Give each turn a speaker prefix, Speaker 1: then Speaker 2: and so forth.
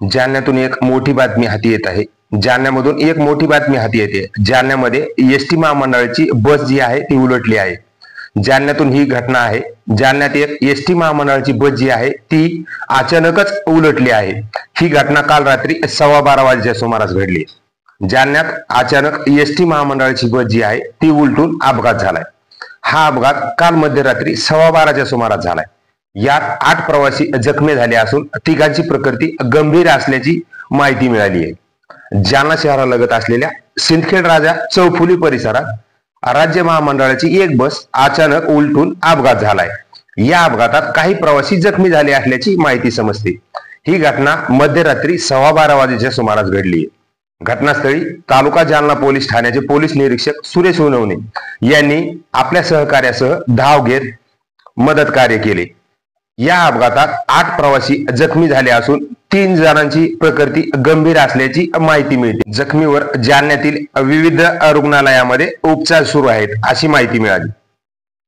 Speaker 1: जालन्यातून एक मोठी बातमी हाती येत आहे। जालन्यामधून एक मोठी बातमी हाती येते। जालन्यामध्ये एसटी महामंडळाची बस जी आहे ती उलटली आहे। जालन्यातून ही घटना आहे। जालन्यात एक एसटी महामंडळाची बस जी आहे ती अचानकच उलटली आहे। ही घटना काल रात्री 12:15 वाजेच्या सुमारास घडली। जालन्यात अचानक एसटी महामंडळाची बस जी आहे ती उलटून अपघात झालाय। हा अपघात काल मध्यरात्री 12:15च्या सुमारास झालाय। यात 8 प्रवासी जखमी झाले असून तिघांची प्रकृती गंभीर असल्याची माहिती मिळाली आहे। जालना शहरालगत असलेल्या सिंदखेड राजा चौफुली परिसरात राज्य महामंडळाची एक बस अचानक उलटून अपघात झालाय। या अपघातात काही प्रवासी जखमी झाले असल्याची माहिती समजते। ही घटना मध्यरात्री 12:15 वाजेच्या सुमारास घडली आहे। घटनास्थळी तालुका जालना पोलीस ठाण्याचे पोलीस निरीक्षक सुरेश उनवणे यांनी आपल्या सहकार्यासह धाव घेत मदत कार्य केले। या अपघातात 8 प्रवासी जखमी झाले असून 3 जणांची प्रकृती गंभीर असल्याची माहिती मिळते। जखमीवर जालन्यातील विविध रुग्णालयामध्ये उपचार सुरू आहेत अशी माहिती मिळाली।